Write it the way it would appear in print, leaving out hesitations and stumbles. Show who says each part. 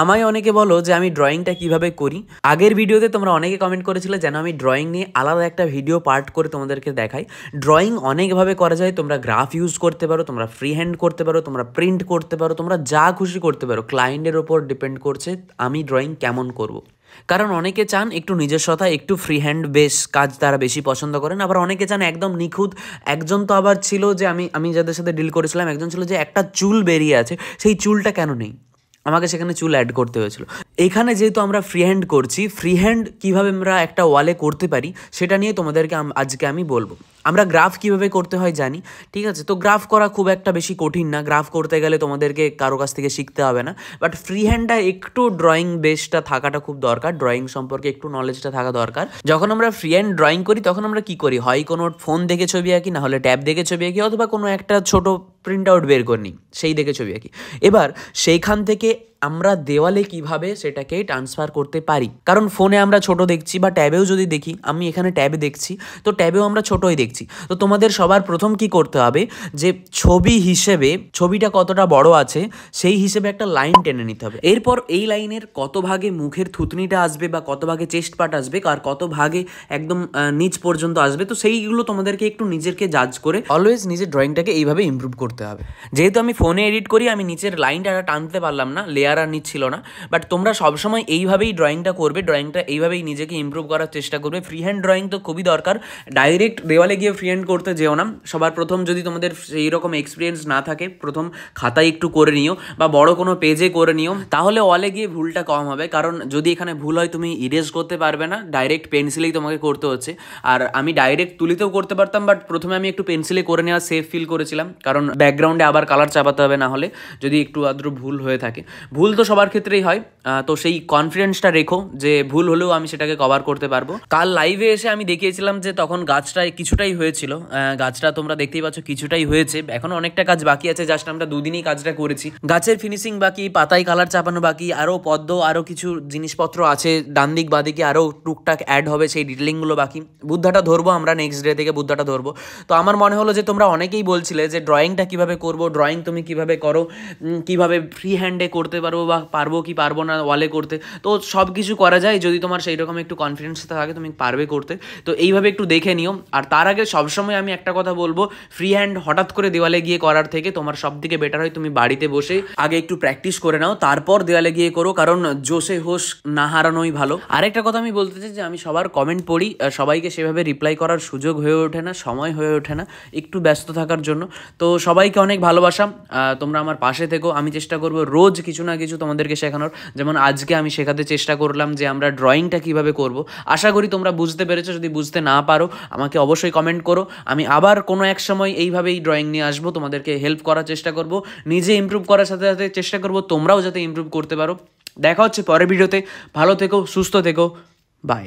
Speaker 1: আমায় অনেকে বলো যে আমি ড্রয়িংটা কিভাবে করি। আগের ভিডিওতে তোমরা অনেকে কমেন্ট করেছিলে যেন আমি ড্রয়িং নিয়ে আলাদা একটা ভিডিও পার্ট করে তোমাদেরকে দেখাই। ড্রয়িং অনেকভাবে করা যায়, তোমরা গ্রাফ ইউজ করতে পারো, তোমরা ফ্রি হ্যান্ড করতে পারো, তোমরা প্রিন্ট করতে পারো, তোমরা যা খুশি করতে পারো। ক্লায়েন্টের ওপর ডিপেন্ড করছে আমি ড্রয়িং কেমন করব। কারণ অনেকে চান একটু নিজস্বতা, একটু ফ্রি হ্যান্ড বেস কাজ তারা বেশি পছন্দ করেন, আবার অনেকে চান একদম নিখুঁত। একজন তো আবার ছিল যে আমি যাদের সাথে ডিল করেছিলাম, একজন ছিল যে একটা চুল বেরিয়ে আছে, সেই চুলটা কেন নেই, আমাকে সেখানে চুল অ্যাড করতে হয়েছিল। এখানে যেহেতু আমরা ফ্রি হ্যান্ড করছি, ফ্রি হ্যান্ড কীভাবে আমরা একটা ওয়ালে করতে পারি সেটা নিয়ে তোমাদেরকে আজকে আমি বলবো। আমরা গ্রাফ কিভাবে করতে হয় জানি, ঠিক আছে? তো গ্রাফ করা খুব একটা বেশি কঠিন না, গ্রাফ করতে গেলে তোমাদেরকে কারো কাছ থেকে শিখতে হবে না। বাট ফ্রি হ্যান্ডটা একটু ড্রয়িং বেসটা থাকাটা খুব দরকার, ড্রয়িং সম্পর্কে একটু নলেজটা থাকা দরকার। যখন আমরা ফ্রি হ্যান্ড ড্রয়িং করি তখন আমরা কী করি, হয় কোনো ফোন দেখে ছবি আঁকি, না হলে ট্যাব দেখে ছবি আঁকি, অথবা কোনো একটা ছোটো প্রিন্ট আউট বের করে নিই, সেই দেখে ছবি আঁকি। এবার সেইখান থেকে আমরা দেওয়ালে কিভাবে সেটাকে ট্রান্সফার করতে পারি, কারণ ফোনে আমরা ছোট দেখছি বা ট্যাবেও যদি দেখি, আমি এখানে ট্যাবে দেখছি তো ট্যাবেও আমরা ছোটই দেখছি। তো তোমাদের সবার প্রথম কি করতে হবে যে ছবি হিসেবে ছবিটা কতটা বড় আছে সেই হিসেবে একটা লাইন টেনে নিতে হবে। এরপর এই লাইনের কত ভাগে মুখের থুতনিটা আসবে বা কত ভাগে চেস্ট পার্ট আসবে আর কত ভাগে একদম নিচ পর্যন্ত আসবে, তো সেইগুলো তোমাদেরকে একটু নিজেকে জাজ করে অলওয়েজ নিজের ড্রয়িংটাকে এইভাবে ইমপ্রুভ করতে হবে। যেহেতু আমি ফোনে এডিট করি, আমি নিচের লাইনটা টানতে পারলাম না, লেয়ার আর নিচ্ছিল না, বাট তোমরা সবসময় এইভাবেই ড্রয়িংটা করবে, ড্রয়িংটা এইভাবেই নিজেকে ইমপ্রুভ করার চেষ্টা করবে। ফ্রি হ্যান্ড ড্রয়িং তো খুবই দরকার, ডাইরেক্ট দেওয়ালে গিয়ে ফ্রি হ্যান্ড করতে যেও না। সবার প্রথম যদি তোমাদের সেই রকম এক্সপিরিয়েন্স না থাকে, প্রথম খাতায় একটু করে নিও বা বড় কোনো পেজে করে নিও, তাহলে ওয়ালে গিয়ে ভুলটা কম হবে। কারণ যদি এখানে ভুল হয় তুমি ইরেজ করতে পারবে না, ডাইরেক্ট পেন্সিলেই তোমাকে করতে হচ্ছে। আর আমি ডাইরেক্ট তুলিতেও করতে পারতাম, বাট প্রথমে আমি একটু পেন্সিলে করে নেওয়া সেফ ফিল করেছিলাম, কারণ ব্যাকগ্রাউন্ডে আবার কালার চাপাতে হবে, না হলে যদি একটু আদ্র ভুল হয়ে থাকে। ভুল তো সবার ক্ষেত্রেই হয়, তো সেই কনফিডেন্সটা রেখো যে ভুল হলেও আমি সেটাকে কভার করতে পারবো। কাল লাইভে এসে আমি দেখিয়েছিলাম যে তখন গাছটায় কিছুটাই হয়েছিল, গাছটা তোমরা দেখতেই পাচ্ছ কিছুটাই হয়েছে, এখন অনেকটা কাজ বাকি আছে। জাস্ট আমরা দুদিনই কাজটা করেছি, গাছের ফিনিশিং বাকি, পাতায় কালার চাপানো বাকি, আরও পদ্ম আরও কিছু জিনিসপত্র আছে, ডান দিক বাদিকে আরও টুকটাক অ্যাড হবে, সেই ডিটেলিংগুলো বাকি। বুদ্ধাটা ধরবো আমরা, নেক্সট ডে থেকে বুদ্ধাটা ধরবো। তো আমার মনে হলো যে তোমরা অনেকেই বলছিলে যে ড্রয়িংটা কীভাবে করবো, ড্রয়িং তুমি কীভাবে করো, কীভাবে ফ্রি হ্যান্ডে করতে পারবো বা পারবো কি পারবো না ওয়ালে করতে। তো সব কিছু করা যায় যদি তোমার সেই রকম একটু কনফিডেন্স থাকে, তুমি পারবে করতে। তো এইভাবে একটু দেখে নিও। আর তার আগে সবসময় আমি একটা কথা বলবো, ফ্রি হ্যান্ড হঠাৎ করে দেওয়ালে গিয়ে করার থেকে তোমার সব থেকে বেটার হয় তুমি বাড়িতে বসে আগে একটু প্র্যাকটিস করে নাও, তারপর দেওয়ালে গিয়ে করো, কারণ জোশে হোশ না হারানোই ভালো। আরেকটা কথা আমি বলতে চাই যে আমি সবার কমেন্ট পড়ি, সবাইকে সেভাবে রিপ্লাই করার সুযোগ হয়ে ওঠে না, সময় হয়ে ওঠে না, একটু ব্যস্ত থাকার জন্য। তো সবাইকে অনেক ভালোবাসা, তোমরা আমার পাশে থেকো। আমি চেষ্টা করবো রোজ কিছু না কিছু তোমাদেরকে শেখানোর, যেমন আজকে আমি শেখাতে চেষ্টা করলাম যে আমরা ড্রয়িংটা কিভাবে করব। আশা করি তোমরা বুঝতে পেরেছো। যদি বুঝতে না পারো আমাকে অবশ্যই কমেন্ট করো, আমি আবার কোনো এক সময় এইভাবেই ড্রয়িং নিয়ে আসবো, তোমাদেরকে হেল্প করার চেষ্টা করব, নিজে ইমপ্রুভ করার সাথে সাথে চেষ্টা করব তোমরাও যাতে ইমপ্রুভ করতে পারো। দেখা হচ্ছে পরের ভিডিওতে, ভালো থেকো, সুস্থ থেকো, বাই।